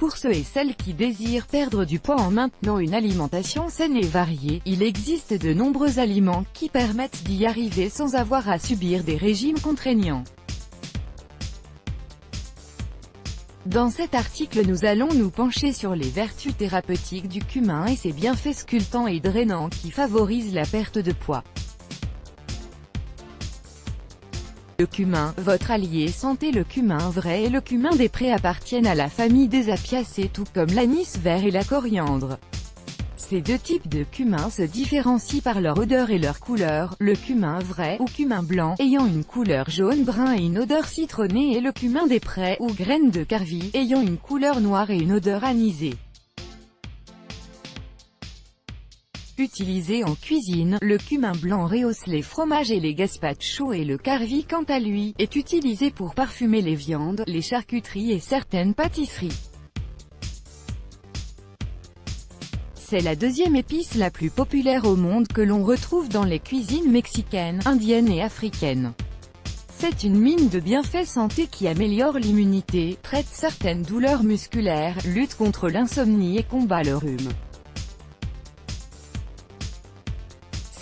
Pour ceux et celles qui désirent perdre du poids en maintenant une alimentation saine et variée, il existe de nombreux aliments qui permettent d'y arriver sans avoir à subir des régimes contraignants. Dans cet article nous allons nous pencher sur les vertus thérapeutiques du cumin et ses bienfaits sculptants et drainants qui favorisent la perte de poids. Le cumin, votre allié santé. Le cumin vrai et le cumin des prés appartiennent à la famille des Apiacées tout comme l'anis vert et la coriandre. Ces deux types de cumin se différencient par leur odeur et leur couleur, le cumin vrai, ou cumin blanc, ayant une couleur jaune-brun et une odeur citronnée et le cumin des prés, ou graines de carvi, ayant une couleur noire et une odeur anisée. Utilisé en cuisine, le cumin blanc rehausse les fromages et les gazpacho et le carvi quant à lui, est utilisé pour parfumer les viandes, les charcuteries et certaines pâtisseries. C'est la deuxième épice la plus populaire au monde que l'on retrouve dans les cuisines mexicaines, indiennes et africaines. C'est une mine de bienfaits santé qui améliore l'immunité, traite certaines douleurs musculaires, lutte contre l'insomnie et combat le rhume.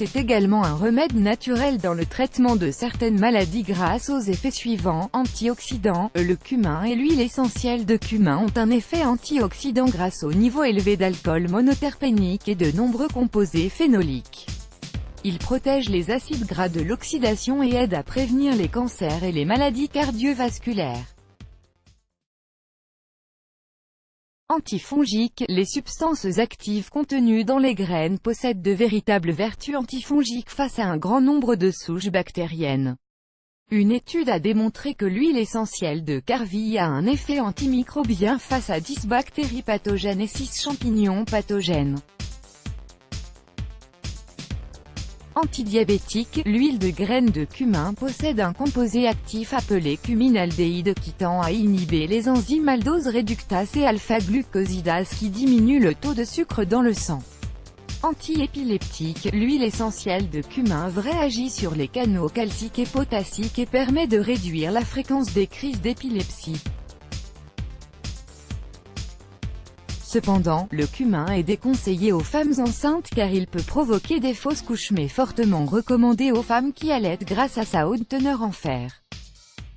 C'est également un remède naturel dans le traitement de certaines maladies grâce aux effets suivants. Antioxydants, le cumin et l'huile essentielle de cumin ont un effet antioxydant grâce au niveau élevé d'alcool monoterpénique et de nombreux composés phénoliques. Il protège les acides gras de l'oxydation et aide à prévenir les cancers et les maladies cardiovasculaires. Antifongiques, les substances actives contenues dans les graines possèdent de véritables vertus antifongiques face à un grand nombre de souches bactériennes. Une étude a démontré que l'huile essentielle de carvi a un effet antimicrobien face à 10 bactéries pathogènes et 6 champignons pathogènes. Antidiabétique, l'huile de graines de cumin possède un composé actif appelé cuminaldéhyde qui tend à inhiber les enzymes aldose réductase et alpha-glucosidase qui diminuent le taux de sucre dans le sang. Antiépileptique, l'huile essentielle de cumin vrai agit sur les canaux calciques et potassiques et permet de réduire la fréquence des crises d'épilepsie. Cependant, le cumin est déconseillé aux femmes enceintes car il peut provoquer des fausses couches mais fortement recommandé aux femmes qui allaitent grâce à sa haute teneur en fer.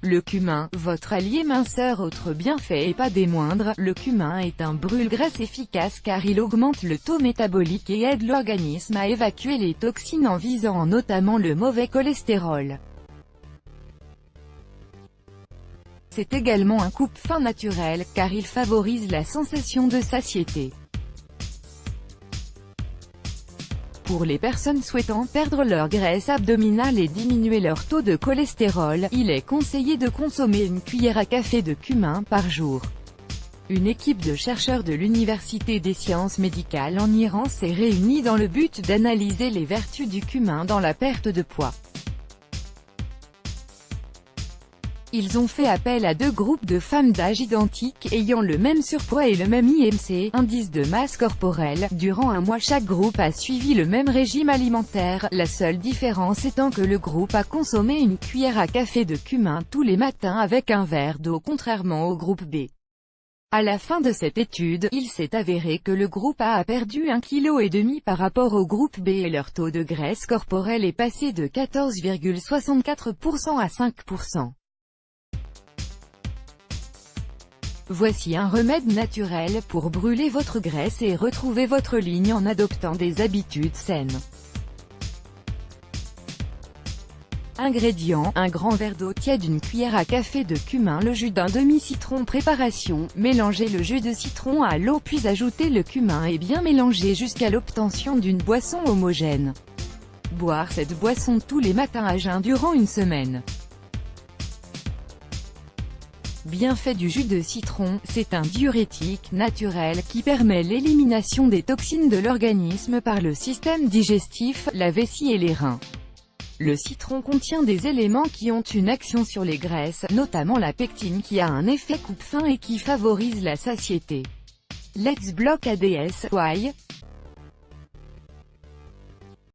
Le cumin, votre allié minceur. Autre bienfait et pas des moindres, le cumin est un brûle-graisse efficace car il augmente le taux métabolique et aide l'organisme à évacuer les toxines en visant notamment le mauvais cholestérol. C'est également un coupe-faim naturel, car il favorise la sensation de satiété. Pour les personnes souhaitant perdre leur graisse abdominale et diminuer leur taux de cholestérol, il est conseillé de consommer une cuillère à café de cumin par jour. Une équipe de chercheurs de l'Université des sciences médicales en Iran s'est réunie dans le but d'analyser les vertus du cumin dans la perte de poids. Ils ont fait appel à deux groupes de femmes d'âge identique, ayant le même surpoids et le même IMC, indice de masse corporelle. Durant un mois chaque groupe a suivi le même régime alimentaire, la seule différence étant que le groupe a consommé une cuillère à café de cumin tous les matins avec un verre d'eau contrairement au groupe B. À la fin de cette étude, il s'est avéré que le groupe A a perdu 1,5 kg par rapport au groupe B et leur taux de graisse corporelle est passé de 14,64% à 5%. Voici un remède naturel pour brûler votre graisse et retrouver votre ligne en adoptant des habitudes saines. Ingrédients, un grand verre d'eau tiède, une cuillère à café de cumin, le jus d'un demi-citron. Préparation, mélangez le jus de citron à l'eau puis ajoutez le cumin et bien mélanger jusqu'à l'obtention d'une boisson homogène. Boire cette boisson tous les matins à jeun durant une semaine. Bienfait du jus de citron, c'est un diurétique naturel qui permet l'élimination des toxines de l'organisme par le système digestif, la vessie et les reins. Le citron contient des éléments qui ont une action sur les graisses, notamment la pectine qui a un effet coupe-faim et qui favorise la satiété. Let's block ADS, why?